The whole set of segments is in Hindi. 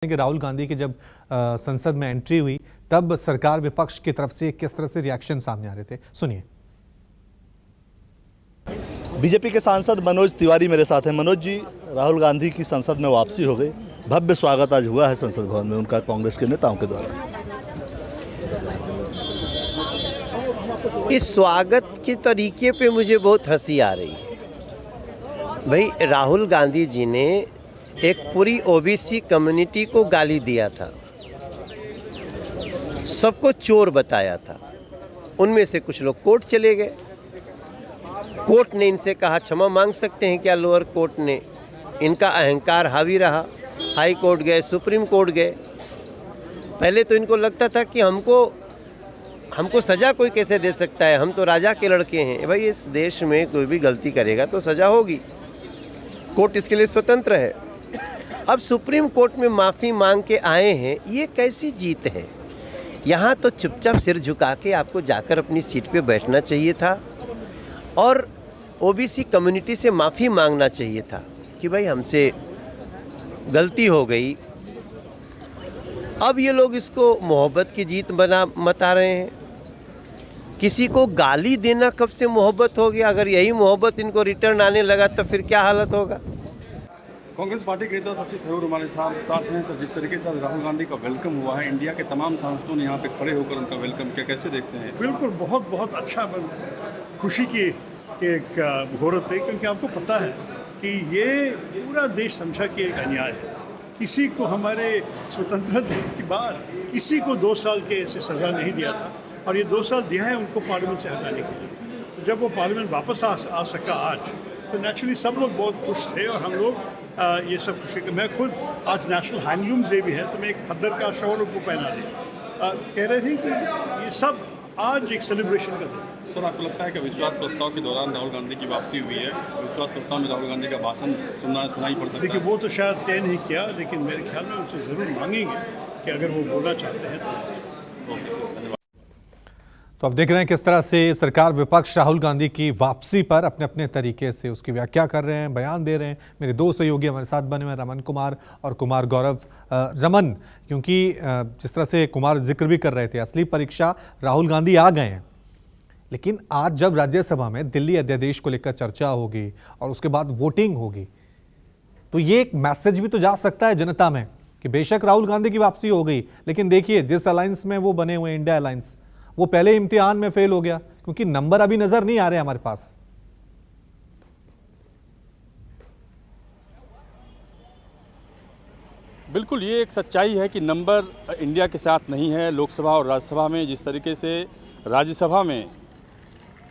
कि राहुल गांधी की जब संसद में एंट्री हुई तब सरकार विपक्ष की तरफ से किस तरह से रिएक्शन सामने आ रहे थे, सुनिए। बीजेपी के सांसद मनोज तिवारी मेरे साथ हैं। मनोज जी, राहुल गांधी की संसद में वापसी हो गई, भव्य स्वागत आज हुआ है संसद भवन में उनका कांग्रेस के नेताओं के द्वारा। इस स्वागत के तरीके पे मुझे बहुत हंसी आ रही है। भाई, राहुल गांधी जी ने एक पूरी ओबीसी कम्युनिटी को गाली दिया था, सबको चोर बताया था। उनमें से कुछ लोग कोर्ट चले गए। कोर्ट ने इनसे कहा क्षमा मांग सकते हैं क्या? लोअर कोर्ट ने, इनका अहंकार हावी रहा। हाई कोर्ट गए, सुप्रीम कोर्ट गए। पहले तो इनको लगता था कि हमको सज़ा कोई कैसे दे सकता है, हम तो राजा के लड़के हैं। भाई, इस देश में कोई भी गलती करेगा तो सज़ा होगी, कोर्ट इसके लिए स्वतंत्र है। अब सुप्रीम कोर्ट में माफ़ी मांग के आए हैं, ये कैसी जीत है? यहाँ तो चुपचाप सिर झुका के आपको जाकर अपनी सीट पे बैठना चाहिए था और ओबीसी कम्युनिटी से माफ़ी मांगना चाहिए था कि भाई हमसे गलती हो गई। अब ये लोग इसको मोहब्बत की जीत बता रहे हैं। किसी को गाली देना कब से मोहब्बत हो गया? अगर यही मोहब्बत इनको रिटर्न आने लगा तो फिर क्या हालत होगा? कांग्रेस पार्टी के नेता शशि थरूर हमारे साथ हैं। सर, जिस तरीके से राहुल गांधी का वेलकम हुआ है, इंडिया के तमाम सांसदों ने यहाँ पे खड़े होकर उनका वेलकम किया, कैसे देखते हैं? बिल्कुल, बहुत अच्छा, खुशी की एक मुहूर्त है, क्योंकि आपको पता है कि ये पूरा देश समझा कि एक अन्याय है। किसी को हमारे स्वतंत्रता के बाद किसी को 2 साल के ऐसे सज़ा नहीं दिया था और ये 2 साल दिया है उनको पार्लियामेंट से हटाने के लिए। तो जब वो पार्लियामेंट वापस आ सका आज, तो नेचुरली सब लोग बहुत खुश थे और हम लोग ये सब खुशी। मैं खुद आज नेशनल हैंडलूम्स डे भी है, तो मैं एक खद्दर का शॉल उनको पहना दिया। कह रहे थे कि ये सब आज एक सेलिब्रेशन का दिन। सर, आपको लगता है कि विश्वास प्रस्ताव के दौरान राहुल गांधी की वापसी हुई है, विश्वास प्रस्ताव में राहुल गांधी का भाषण सुनाई पड़ सकता है? देखिए, वो तो शायद तय नहीं किया, लेकिन मेरे ख्याल में उनसे ज़रूर मांगेंगे कि अगर वो बोलना चाहते हैं तो। ओके सर, धन्यवाद। तो अब देख रहे हैं किस तरह से सरकार विपक्ष राहुल गांधी की वापसी पर अपने अपने तरीके से उसकी व्याख्या कर रहे हैं, बयान दे रहे हैं। मेरे 2 सहयोगी हमारे साथ बने हुए, रमन कुमार और कुमार गौरव। रमन, क्योंकि जिस तरह से कुमार जिक्र भी कर रहे थे, असली परीक्षा राहुल गांधी आ गए हैं, लेकिन आज जब राज्यसभा में दिल्ली अध्यादेश को लेकर चर्चा होगी और उसके बाद वोटिंग होगी, तो ये एक मैसेज भी तो जा सकता है जनता में कि बेशक राहुल गांधी की वापसी हो गई, लेकिन देखिए जिस अलायंस में वो बने हुए इंडिया अलायंस, वो पहले इम्तिहान में फेल हो गया, क्योंकि नंबर अभी नजर नहीं आ रहे हमारे पास। बिल्कुल, ये एक सच्चाई है कि नंबर इंडिया के साथ नहीं है। लोकसभा और राज्यसभा में जिस तरीके से राज्यसभा में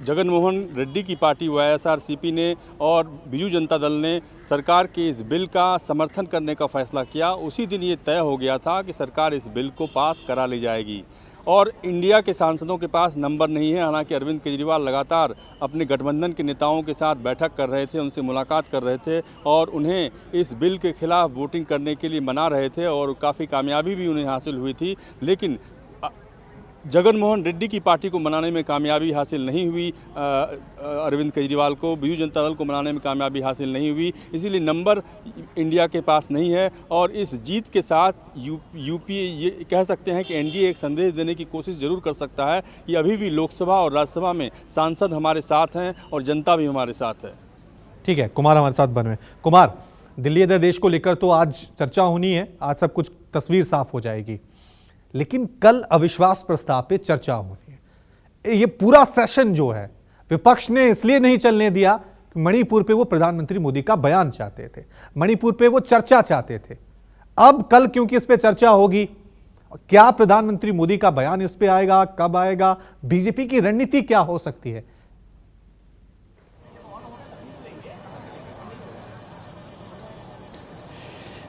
जगनमोहन रेड्डी की पार्टी वाईएसआरसीपी ने और बीजू जनता दल ने सरकार के इस बिल का समर्थन करने का फैसला किया, उसी दिन ये तय हो गया था कि सरकार इस बिल को पास करा ली जाएगी। और इंडिया के सांसदों के पास नंबर नहीं है। हालांकि अरविंद केजरीवाल लगातार अपने गठबंधन के नेताओं के साथ बैठक कर रहे थे, उनसे मुलाकात कर रहे थे और उन्हें इस बिल के खिलाफ वोटिंग करने के लिए मना रहे थे और काफ़ी कामयाबी भी उन्हें हासिल हुई थी। लेकिन जगनमोहन रेड्डी की पार्टी को मनाने में कामयाबी हासिल नहीं हुई, अरविंद केजरीवाल को, बीजू जनता दल को मनाने में कामयाबी हासिल नहीं हुई। इसीलिए नंबर इंडिया के पास नहीं है और इस जीत के साथ यूपीए ये कह सकते हैं कि एनडीए एक संदेश देने की कोशिश जरूर कर सकता है कि अभी भी लोकसभा और राज्यसभा में सांसद हमारे साथ हैं और जनता भी हमारे साथ है। ठीक है, कुमार हमारे साथ बने हुए। कुमार, दिल्ली अध्यादेश को लेकर तो आज चर्चा होनी है, आज सब कुछ तस्वीर साफ हो जाएगी, लेकिन कल अविश्वास प्रस्ताव पे चर्चा होनी है। ये पूरा सेशन जो है विपक्ष ने इसलिए नहीं चलने दिया कि मणिपुर पे वो प्रधानमंत्री मोदी का बयान चाहते थे, मणिपुर पे वो चर्चा चाहते थे। अब कल क्योंकि इस पे चर्चा होगी, क्या प्रधानमंत्री मोदी का बयान इस पे आएगा, कब आएगा, बीजेपी की रणनीति क्या हो सकती है?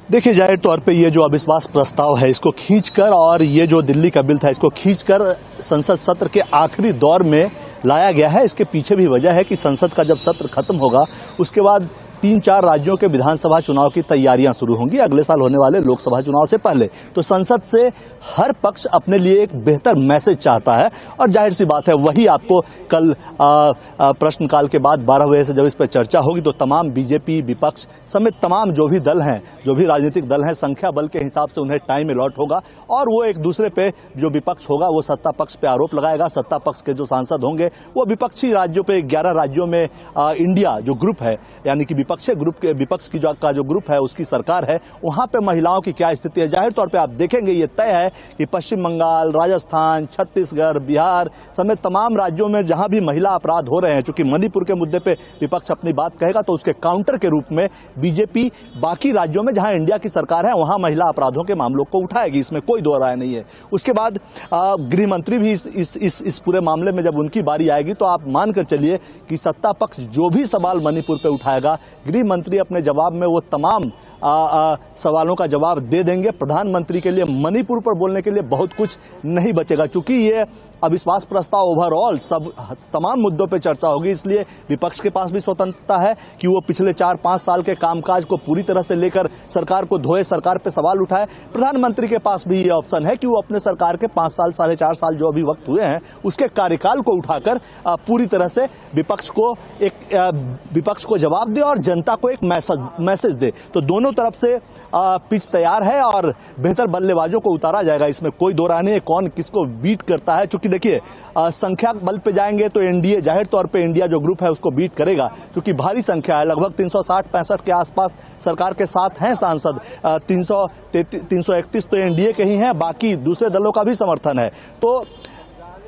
देखिए, जाहिर तौर पे ये जो अविश्वास प्रस्ताव है, इसको खींचकर और ये जो दिल्ली का बिल था, इसको खींचकर संसद सत्र के आखिरी दौर में लाया गया है। इसके पीछे भी वजह है कि संसद का जब सत्र खत्म होगा, उसके बाद 3-4 राज्यों के विधानसभा चुनाव की तैयारियां शुरू होंगी अगले साल होने वाले लोकसभा चुनाव से पहले। तो संसद से हर पक्ष अपने लिए एक बेहतर मैसेज चाहता है और जाहिर सी बात है वही आपको कल प्रश्नकाल के बाद 12 बजे से जब इस पर चर्चा होगी तो तमाम बीजेपी विपक्ष समेत तमाम जो भी दल हैं, जो भी राजनीतिक दल हैं, संख्या बल के हिसाब से उन्हें टाइम अलॉट होगा और वो एक दूसरे पे जो विपक्ष होगा वो सत्ता पक्ष पे आरोप लगाएगा। सत्ता पक्ष के जो सांसद होंगे वो विपक्षी राज्यों पे 11 राज्यों में इंडिया जो ग्रुप है यानी कि विपक्षी ग्रुप के विपक्ष की जो ग्रुप है उसकी सरकार है, वहां पे महिलाओं की क्या स्थिति है। जाहिर तौर पे आप देखेंगे ये तय है कि पश्चिम बंगाल, राजस्थान, छत्तीसगढ़, बिहार समेत तमाम राज्यों में जहां भी महिला अपराध हो रहे हैं, चूंकि मणिपुर के मुद्दे पे विपक्ष अपनी बात कहेगा तो उसके काउंटर के रूप में बीजेपी बाकी राज्यों में जहां इंडिया की सरकार है वहां महिला अपराधों के मामलों को उठाएगी, इसमें कोई दो राय नहीं है। उसके बाद गृह मंत्री भी इस पूरे मामले में जब उनकी बारी आएगी तो आप मानकर चलिए कि सत्ता पक्ष जो भी सवाल मणिपुर पे उठाएगा गृह मंत्री अपने जवाब में वो तमाम सवालों का जवाब दे देंगे। प्रधानमंत्री के लिए मणिपुर पर बोलने के लिए बहुत कुछ नहीं बचेगा, चूंकि ये अविश्वास प्रस्ताव ओवरऑल सब तमाम मुद्दों पे चर्चा होगी, इसलिए विपक्ष के पास भी स्वतंत्रता है कि वो पिछले 4-5 साल के कामकाज को पूरी तरह से लेकर सरकार को धोए, सरकार पे सवाल उठाए। प्रधानमंत्री के पास भी ये ऑप्शन है कि वो अपने सरकार के 5 साल 4.5 साल जो अभी वक्त हुए हैं उसके कार्यकाल को उठाकर पूरी तरह से विपक्ष को जवाब दे और जनता को एक मैसेज दे। तो दोनों तरफ से पिच तैयार है और बेहतर बल्लेबाजों को उतारा जाएगा, इसमें कोई दो राय नहीं है कौन किसको बीट करता है। चूंकि देखिए संख्या बल पे जाएंगे तो एनडीए जाहिर तौर पे इंडिया जो ग्रुप है उसको बीट करेगा, क्योंकि भारी संख्या है, लगभग 360-65 के आसपास सरकार के साथ हैं सांसद, 331 तो एनडीए के ही हैं, बाकी दूसरे दलों का भी समर्थन है। तो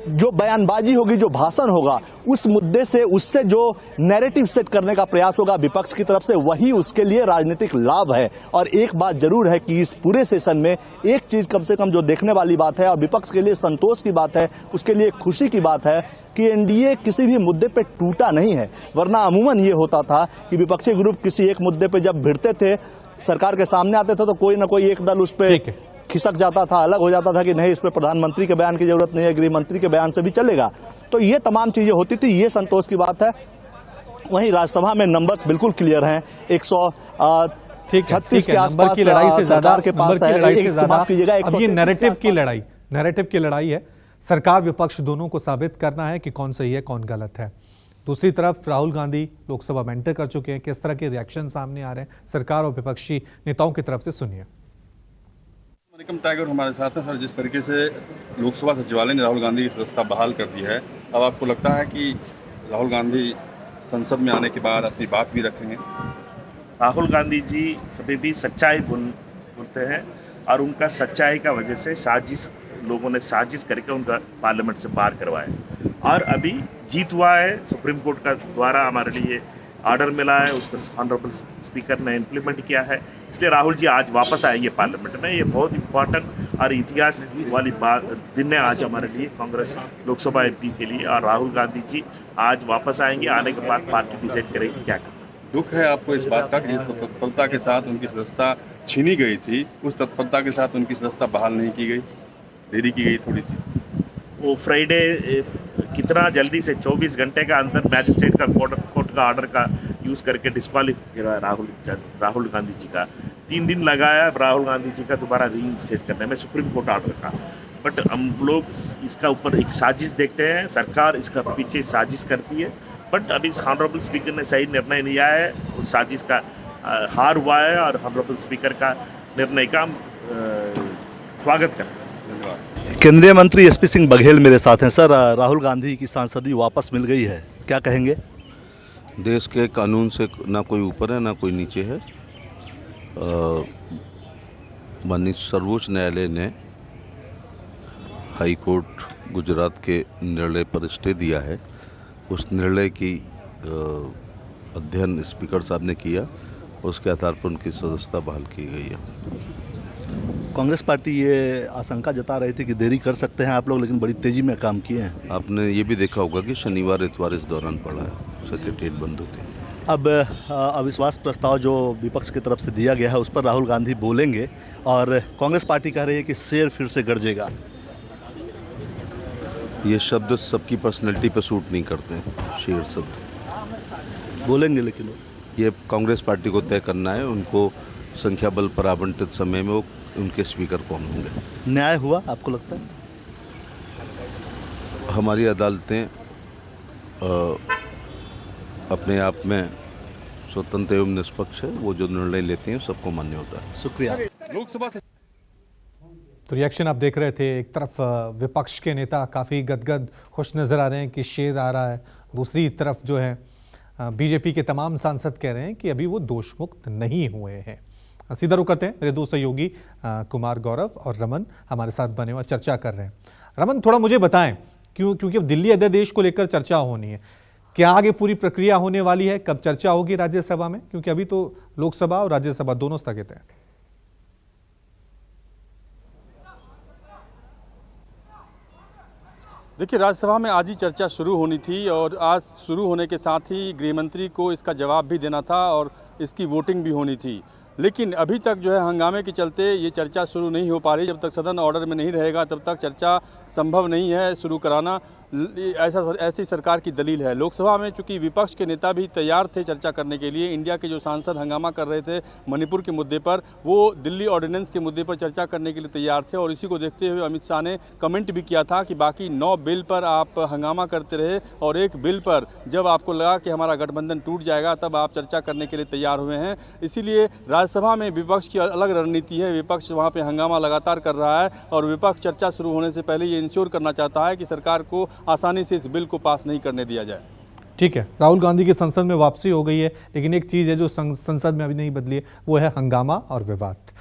जो बयानबाजी होगी, जो भाषण होगा, उस मुद्दे से उससे जो नैरेटिव सेट करने का प्रयास होगा विपक्ष की तरफ से, वही उसके लिए राजनीतिक लाभ है। और एक बात जरूर है कि इस पूरे सेशन में एक चीज कम से कम जो देखने वाली बात है और विपक्ष के लिए संतोष की बात है, उसके लिए खुशी की बात है कि एनडीए किसी भी मुद्दे पे टूटा नहीं है। वरना अमूमन ये होता था कि विपक्षी ग्रुप किसी एक मुद्दे पे जब भिड़ते थे, सरकार के सामने आते थे तो कोई ना कोई एक दल उस पर खिसक जाता था, अलग हो जाता था कि नहीं इस पे प्रधानमंत्री के बयान की जरूरत नहीं है, गृह मंत्री के बयान से भी चलेगा। तो ये तमाम चीजें होती थी, ये संतोष की बात है। वहीं राज्यसभा में नंबर्स बिल्कुल क्लियर हैं, 136 के आसपास की लड़ाई से सरकार के पास है। अब ये नैरेटिव की लड़ाई है। सरकार विपक्ष दोनों को साबित करना है कि कौन सही है कौन गलत है। दूसरी तरफ राहुल गांधी लोकसभा में एंटर कर चुके हैं, किस तरह के रिएक्शन सामने आ रहे हैं सरकार और विपक्षी नेताओं की तरफ से, सुनिए। मरिकम टाइगर हमारे साथ है। सर, जिस तरीके से लोकसभा सचिवालय ने राहुल गांधी की सदस्यता बहाल कर दी है, अब आपको लगता है कि राहुल गांधी संसद में आने के बाद अपनी बात भी रखेंगे? राहुल गांधी जी कभी भी सच्चाई बोलते हैं और उनका सच्चाई का वजह से लोगों ने साजिश करके उनका पार्लियामेंट से बाहर करवाया और अभी जीत हुआ है। सुप्रीम कोर्ट का द्वारा हमारे लिए ऑर्डर मिला है, उसको ऑनरेबल स्पीकर ने इम्प्लीमेंट किया है, इसलिए राहुल जी आज वापस आएंगे पार्लियामेंट में। ये बहुत इंपॉर्टेंट और इतिहास वाली दिन है आज हमारे लिए, कांग्रेस लोकसभा एमपी के लिए। और राहुल गांधी जी आज वापस आएंगे, आने के बाद पार्टी डिसाइड करेगी क्या करना। दुख है आपको इस बात का कि जिस तत्परता के साथ उनकी सदस्यता छीनी गई थी, उस तत्परता के साथ उनकी सदस्यता बहाल नहीं की गई, देरी की गई थोड़ी सी। वो फ्राइडे कितना जल्दी से 24 घंटे का अंदर मैजिस्ट्रेट का कोर्ट का ऑर्डर का यूज़ करके डिस्क्वालीफाई राहुल गांधी जी का 3 दिन लगाया राहुल गांधी जी का दोबारा रीइंस्टेट करने में सुप्रीम कोर्ट ऑर्डर का। बट हम लोग इसका ऊपर एक साजिश देखते हैं, सरकार इसका पीछे साजिश करती है। बट अभी ऑनरेबल स्पीकर ने सही निर्णय लिया है, उस साजिश का हार हुआ है और ऑनरेबल स्पीकर का निर्णय का स्वागत करते हैं। केंद्रीय मंत्री एसपी सिंह बघेल मेरे साथ हैं। सर, राहुल गांधी की सांसदी वापस मिल गई है, क्या कहेंगे? देश के कानून से ना कोई ऊपर है ना कोई नीचे है। माननीय सर्वोच्च न्यायालय ने हाई कोर्ट गुजरात के निर्णय पर स्टे दिया है। उस निर्णय की अध्ययन स्पीकर साहब ने किया, उसके आधार पर उनकी सदस्यता बहाल की गई है। कांग्रेस पार्टी ये आशंका जता रही थी कि देरी कर सकते हैं आप लोग, लेकिन बड़ी तेजी में काम किए हैं। आपने ये भी देखा होगा कि शनिवार इतवार इस दौरान पड़ा है, सेक्रेटरीट बंद होती है। अब अविश्वास प्रस्ताव जो विपक्ष की तरफ से दिया गया है उस पर राहुल गांधी बोलेंगे और कांग्रेस पार्टी कह रही है कि शेर फिर से गरजेगा। ये शब्द सबकी पर्सनैलिटी पर सूट नहीं करते हैं, शेर शब्द बोलेंगे लेकिन ये कांग्रेस पार्टी को तय करना है, उनको संख्या बल पर आवंटित समय में वो उनके स्पीकर कौन होंगे। न्याय हुआ आपको लगता है? हमारी अदालतें अपने आप में स्वतंत्र एवं निष्पक्ष है, वो जो निर्णय लेते हैं सबको मान्य होता है। शुक्रिया। लोकसभा से तो रिएक्शन आप देख रहे थे, एक तरफ विपक्ष के नेता काफ़ी गदगद खुश नज़र आ रहे हैं कि शेर आ रहा है, दूसरी तरफ जो है बीजेपी के तमाम सांसद कह रहे हैं कि अभी वो दोषमुक्त नहीं हुए हैं। सीधा रुक करते हैं, मेरे दो सहयोगी कुमार गौरव और रमन हमारे साथ बने हुए चर्चा कर रहे हैं। रमन, थोड़ा मुझे बताएं, क्योंकि अब दिल्ली अध्यादेश को लेकर चर्चा होनी है, क्या आगे पूरी प्रक्रिया होने वाली है, कब चर्चा होगी राज्यसभा में, क्योंकि अभी तो लोकसभा और राज्यसभा दोनों स्थगित है। देखिए, राज्यसभा में आज ही चर्चा शुरू होनी थी और आज शुरू होने के साथ ही गृहमंत्री को इसका जवाब भी देना था और इसकी वोटिंग भी होनी थी, लेकिन अभी तक जो है हंगामे के चलते ये चर्चा शुरू नहीं हो पा रही। जब तक सदन ऑर्डर में नहीं रहेगा तब तक चर्चा संभव नहीं है शुरू कराना, ऐसी सरकार की दलील है। लोकसभा में चूंकि विपक्ष के नेता भी तैयार थे चर्चा करने के लिए, इंडिया के जो सांसद हंगामा कर रहे थे मणिपुर के मुद्दे पर, वो दिल्ली ऑर्डिनेंस के मुद्दे पर चर्चा करने के लिए तैयार थे और इसी को देखते हुए अमित शाह ने कमेंट भी किया था कि बाकी 9 बिल पर आप हंगामा करते रहे और एक बिल पर जब आपको लगा कि हमारा गठबंधन टूट जाएगा तब आप चर्चा करने के लिए तैयार हुए हैं। इसीलिए राज्यसभा में विपक्ष की अलग रणनीति है, विपक्ष वहाँ पर हंगामा लगातार कर रहा है और विपक्ष चर्चा शुरू होने से पहले ये इंश्योर करना चाहता है कि सरकार को आसानी से इस बिल को पास नहीं करने दिया जाए। ठीक है, राहुल गांधी की संसद में वापसी हो गई है, लेकिन एक चीज़ है जो संसद में अभी नहीं बदली है, वो है हंगामा और विवाद।